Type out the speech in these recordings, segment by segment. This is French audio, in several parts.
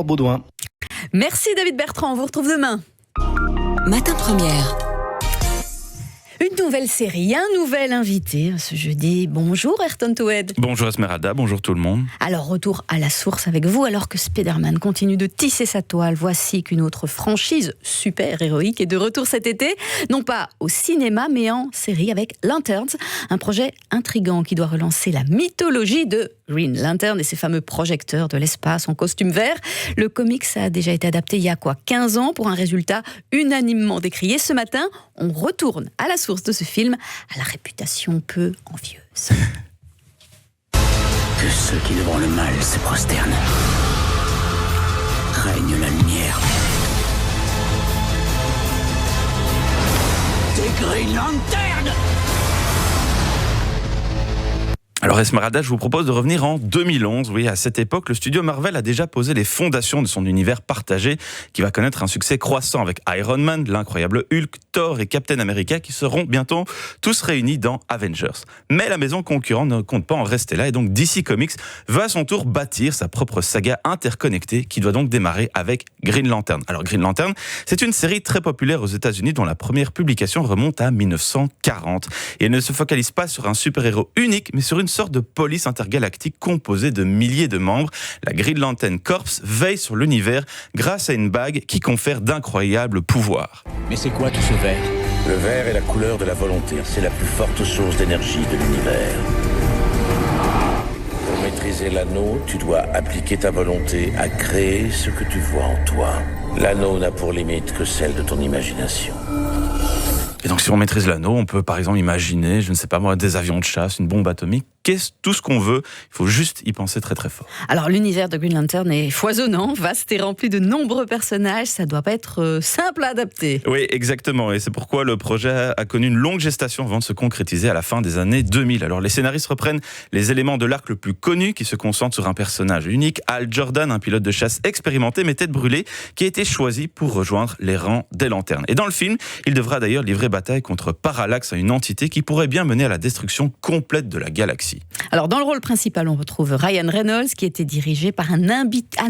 Baudouin. Merci David Bertrand, on vous retrouve demain. Matin Première. Une nouvelle série, un nouvel invité ce jeudi. Bonjour Ayrton Toued. Bonjour Esmeralda, bonjour tout le monde. Alors retour à la source avec vous, alors que Spider-Man continue de tisser sa toile. Voici qu'une autre franchise super héroïque est de retour cet été, non pas au cinéma mais en série avec Lanterns, un projet intrigant qui doit relancer la mythologie de Green Lantern et ses fameux projecteurs de l'espace en costume vert. Le comics a déjà été adapté il y a 15 ans pour un résultat unanimement décrié. Ce matin, on retourne à la source de ce film, à la réputation peu envieuse. Que ceux qui devant le mal se prosternent. Règne la lumière. Des Green Lanterns! Alors Esmeralda, je vous propose de revenir en 2011. Oui, à cette époque, le studio Marvel a déjà posé les fondations de son univers partagé qui va connaître un succès croissant avec Iron Man, l'incroyable Hulk, Thor et Captain America qui seront bientôt tous réunis dans Avengers. Mais la maison concurrente ne compte pas en rester là et donc DC Comics va à son tour bâtir sa propre saga interconnectée qui doit donc démarrer avec Green Lantern. Alors Green Lantern, c'est une série très populaire aux États-Unis dont la première publication remonte à 1940 et elle ne se focalise pas sur un super-héros unique mais sur une sorte de police intergalactique composée de milliers de membres. La Green Lantern Corps veille sur l'univers grâce à une bague qui confère d'incroyables pouvoirs. Mais c'est quoi tout ce vert? Le vert est la couleur de la volonté. C'est la plus forte source d'énergie de l'univers. Pour maîtriser l'anneau, tu dois appliquer ta volonté à créer ce que tu vois en toi. L'anneau n'a pour limite que celle de ton imagination. Et donc si on maîtrise l'anneau, on peut par exemple imaginer, je ne sais pas moi, des avions de chasse, une bombe atomique, tout ce qu'on veut, il faut juste y penser très très fort. Alors l'univers de Green Lantern est foisonnant, vaste et rempli de nombreux personnages, ça doit pas être simple à adapter. Oui, exactement, et c'est pourquoi le projet a connu une longue gestation avant de se concrétiser à la fin des années 2000. Alors les scénaristes reprennent les éléments de l'arc le plus connu qui se concentre sur un personnage unique, Hal Jordan, un pilote de chasse expérimenté mais tête brûlée, qui a été choisi pour rejoindre les rangs des Lanternes. Et dans le film, il devra d'ailleurs livrer bataille contre Parallax, une entité qui pourrait bien mener à la destruction complète de la galaxie. Alors dans le rôle principal, on retrouve Ryan Reynolds qui était dirigé par un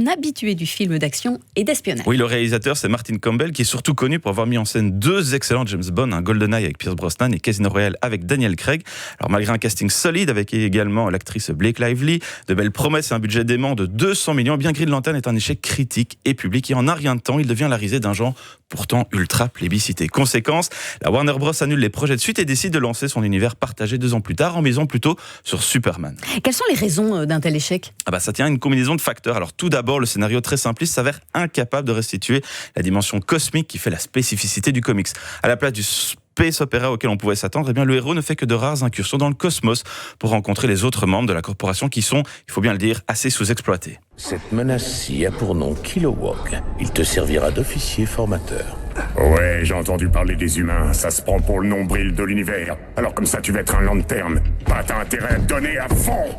habitué du film d'action et d'espionnage. Oui, le réalisateur c'est Martin Campbell qui est surtout connu pour avoir mis en scène deux excellents James Bond, un GoldenEye avec Pierce Brosnan et Casino Royale avec Daniel Craig. Alors malgré un casting solide avec également l'actrice Blake Lively, de belles promesses et un budget dément de 200 millions, bien Green Lantern est un échec critique et public et en un rien de temps, il devient la risée d'un genre pourtant ultra plébiscité. Conséquence, la Warner Bros annule les projets de suite et décide de lancer son univers partagé 2 ans plus tard en misant plutôt sur Superman. Quelles sont les raisons d'un tel échec ? Ça tient à une combinaison de facteurs. Alors tout d'abord, le scénario très simpliste s'avère incapable de restituer la dimension cosmique qui fait la spécificité du comics. À la place du space opéra auquel on pouvait s'attendre, le héros ne fait que de rares incursions dans le cosmos pour rencontrer les autres membres de la corporation qui sont, il faut bien le dire, assez sous-exploités. Cette menace-ci a pour nom Kilowog. Il te servira d'officier formateur. Ouais, j'ai entendu parler des humains. Ça se prend pour le nombril de l'univers. Alors comme ça, tu vas être un lanterne. T'as intérêt à te donner à fond.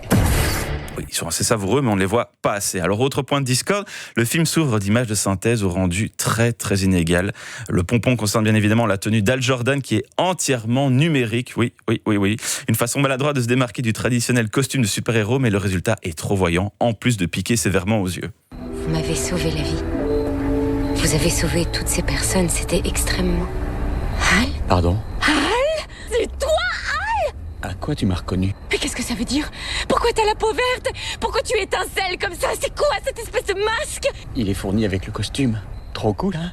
Oui, ils sont assez savoureux, mais on ne les voit pas assez. Alors, autre point de discorde, le film s'ouvre d'images de synthèse au rendu très, très inégal. Le pompon concerne bien évidemment la tenue d'Hal Jordan, qui est entièrement numérique. Oui. Une façon maladroite de se démarquer du traditionnel costume de super-héros, mais le résultat est trop voyant, en plus de piquer sévèrement aux yeux. Vous m'avez sauvé la vie. Vous avez sauvé toutes ces personnes, c'était extrêmement... Hal ? Pardon? Hal ? C'est toi, Hal ? À quoi tu m'as reconnu? Mais qu'est-ce que ça veut dire? Pourquoi t'as la peau verte? Pourquoi tu étincelles comme ça? C'est quoi cette espèce de masque? Il est fourni avec le costume. Trop cool, hein?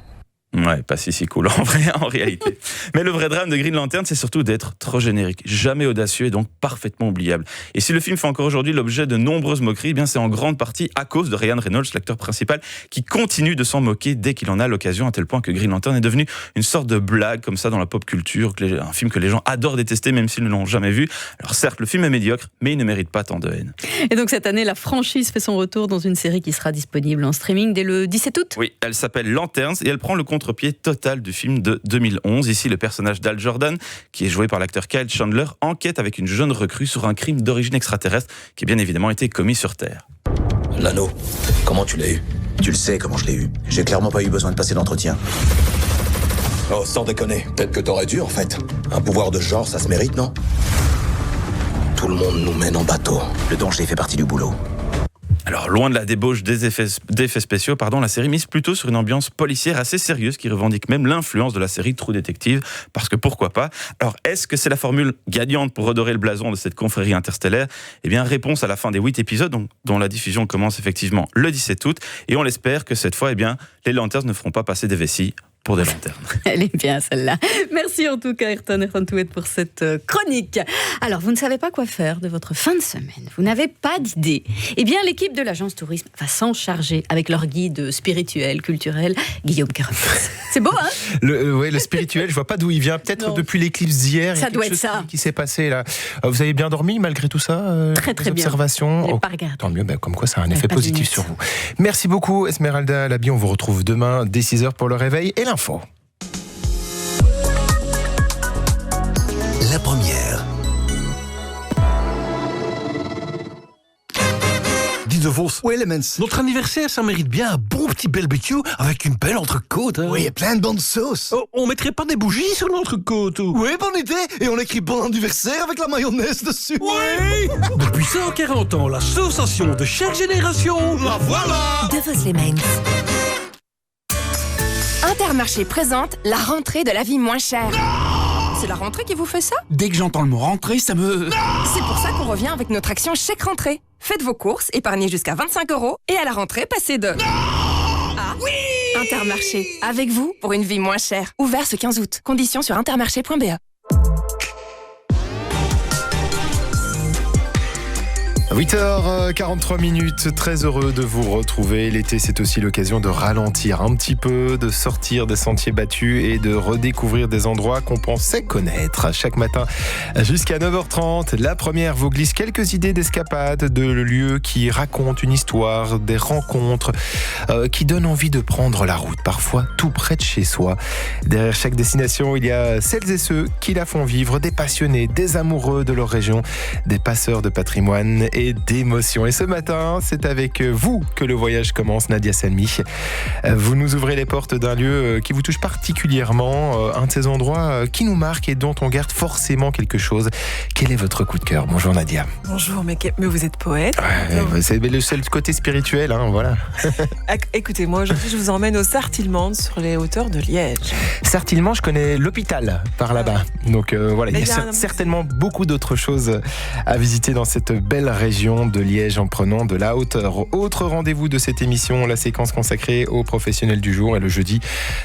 Ouais, pas si cool en réalité. Mais le vrai drame de Green Lantern, c'est surtout d'être trop générique, jamais audacieux et donc parfaitement oubliable. Et si le film fait encore aujourd'hui l'objet de nombreuses moqueries, c'est en grande partie à cause de Ryan Reynolds, l'acteur principal, qui continue de s'en moquer dès qu'il en a l'occasion, à tel point que Green Lantern est devenu une sorte de blague comme ça dans la pop culture, un film que les gens adorent détester même s'ils ne l'ont jamais vu. Alors certes, le film est médiocre, mais il ne mérite pas tant de haine. Et donc cette année, la franchise fait son retour dans une série qui sera disponible en streaming dès le 17 août. Oui, elle s'appelle Lanterns et elle prend le contre-pied total du film de 2011. Ici, le personnage d'Hal Jordan, qui est joué par l'acteur Kyle Chandler, enquête avec une jeune recrue sur un crime d'origine extraterrestre qui a bien évidemment été commis sur Terre. L'anneau, comment tu l'as eu? Tu le sais comment je l'ai eu. J'ai clairement pas eu besoin de passer d'entretien. Oh, sans déconner. Peut-être que t'aurais dû, en fait. Un pouvoir de ce genre, ça se mérite, non? Tout le monde nous mène en bateau. Le danger fait partie du boulot. Alors, loin de la débauche des effets spéciaux, la série mise plutôt sur une ambiance policière assez sérieuse qui revendique même l'influence de la série True Detective, parce que pourquoi pas. Alors, est-ce que c'est la formule gagnante pour redorer le blason de cette confrérie interstellaire ? Eh bien, réponse à la fin des 8 épisodes, dont la diffusion commence effectivement le 17 août, et on l'espère que cette fois, les Lanterns ne feront pas passer des vessies pour des lanternes. Elle est bien celle-là. Merci en tout cas Ayrton Touet pour cette chronique. Alors vous ne savez pas quoi faire de votre fin de semaine, vous n'avez pas d'idée. Eh bien l'équipe de l'agence tourisme va s'en charger avec leur guide spirituel, culturel, Guillaume Kerekes. C'est beau hein ? Le spirituel, je vois pas d'où il vient, peut-être depuis l'éclipse d'hier. Ça doit être ça. Qui s'est passé là. Vous avez bien dormi malgré tout ça Très bien. Observations. Pas regardé. Tant mieux, comme quoi ça a un effet positif sur vous. Merci beaucoup Esmeralda Labi, on vous retrouve demain dès 6h pour le réveil et l'info. La première. Dis de Vos. Oui, Elements. Notre anniversaire, ça mérite bien un bon petit barbecue avec une belle entrecôte. Hein. Oui, et plein de bonnes sauces. Oh, on mettrait pas des bougies sur l'entrecôte ou... Oui, bonne idée. Et on écrit bon anniversaire avec la mayonnaise dessus. Oui. Depuis 140 ans, la sensation de chaque génération. La voilà. De Vos les Mains. Intermarché présente la rentrée de la vie moins chère. C'est la rentrée qui vous fait ça ? Dès que j'entends le mot rentrée, ça me... C'est pour ça qu'on revient avec notre action chèque rentrée. Faites vos courses, épargnez jusqu'à 25 € et à la rentrée, passez de... Ah oui ! Intermarché, avec vous pour une vie moins chère. Ouvert ce 15 août. Conditions sur intermarché.be. 8h43, très heureux de vous retrouver. L'été, c'est aussi l'occasion de ralentir un petit peu, de sortir des sentiers battus et de redécouvrir des endroits qu'on pensait connaître. Chaque matin, jusqu'à 9h30, la première vous glisse quelques idées d'escapades, de lieux qui racontent une histoire, des rencontres qui donnent envie de prendre la route, parfois tout près de chez soi. Derrière chaque destination, il y a celles et ceux qui la font vivre, des passionnés, des amoureux de leur région, des passeurs de patrimoine et d'émotions. Et ce matin, c'est avec vous que le voyage commence, Nadia Salmi. Vous nous ouvrez les portes d'un lieu qui vous touche particulièrement, un de ces endroits qui nous marque et dont on garde forcément quelque chose. Quel est votre coup de cœur ? Bonjour Nadia. Bonjour, mais vous êtes poète. Ouais, c'est le seul côté spirituel, hein, voilà. Écoutez, moi aujourd'hui je vous emmène au Sartilmande sur les hauteurs de Liège. Sartilmande, je connais l'hôpital par là-bas. Donc voilà, il y a certainement beaucoup d'autres choses à visiter dans cette belle région de Liège en prenant de la hauteur. Autre rendez-vous de cette émission, la séquence consacrée aux professionnels du jour. Et le jeudi,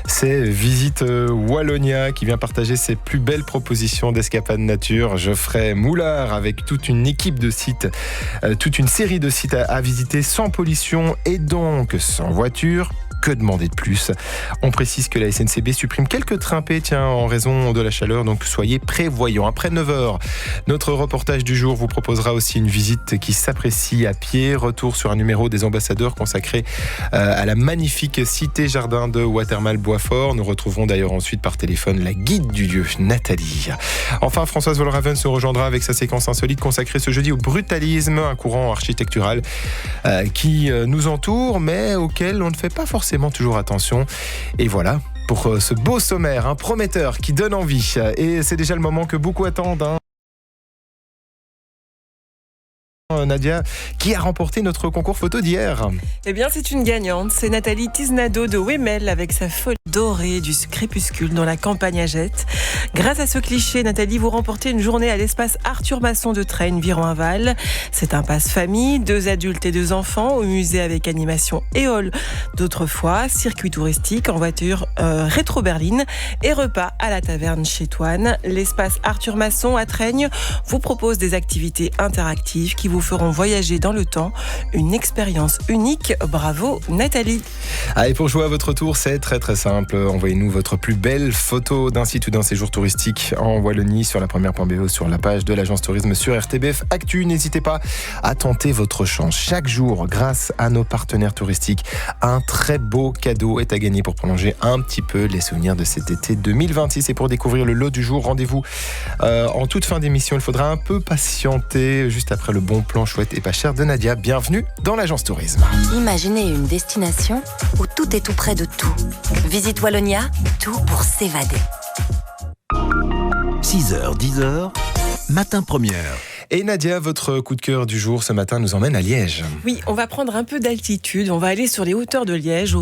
c'est Visite Wallonia qui vient partager ses plus belles propositions d'escapade nature. Geoffrey Moulard avec toute une équipe de sites, toute une série de sites à visiter sans pollution et donc sans voiture. Que demander de plus ? On précise que la SNCB supprime quelques trains P, en raison de la chaleur, donc soyez prévoyants. Après 9h, notre reportage du jour vous proposera aussi une visite qui s'apprécie à pied. Retour sur un numéro des ambassadeurs consacré à la magnifique cité-jardin de Watermal-Boisfort. Nous retrouverons d'ailleurs ensuite par téléphone la guide du lieu, Nathalie. Enfin, Françoise Volraven se rejoindra avec sa séquence insolite consacrée ce jeudi au brutalisme, un courant architectural qui nous entoure, mais auquel on ne fait pas forcément toujours attention. Et voilà pour ce beau sommaire, prometteur qui donne envie. Et c'est déjà le moment que beaucoup attendent. Nadia, qui a remporté notre concours photo d'hier ? Eh bien, c'est une gagnante. C'est Nathalie Tiznado de Wemel avec sa folie dorée du crépuscule dans la campagne à Jette. Grâce à ce cliché, Nathalie, vous remportez une journée à l'espace Arthur Masson de Treyne, Viron-Aval. C'est un passe-famille, 2 adultes et 2 enfants au musée avec animation et hall d'autrefois, circuit touristique en voiture rétro-berline et repas à la taverne chez Toine. L'espace Arthur Masson à Treyne vous propose des activités interactives qui vous feront voyager dans le temps. Une expérience unique. Bravo Nathalie. Et pour jouer à votre tour, c'est très très simple. Envoyez-nous votre plus belle photo d'un site ou d'un séjour touristique en Wallonie sur la première.be, sur la page de l'agence tourisme sur RTBF Actu. N'hésitez pas à tenter votre chance. Chaque jour, grâce à nos partenaires touristiques, un très beau cadeau est à gagner pour prolonger un petit peu les souvenirs de cet été 2026. Et pour découvrir le lot du jour, rendez-vous en toute fin d'émission. Il faudra un peu patienter juste après le bon plan chouette et pas cher de Nadia. Bienvenue dans l'agence tourisme. Imaginez une destination où tout est tout près de tout. Visite Wallonia, tout pour s'évader. 6h, 10h, matin première. Et Nadia, votre coup de cœur du jour ce matin nous emmène à Liège. Oui, on va prendre un peu d'altitude. On va aller sur les hauteurs de Liège, au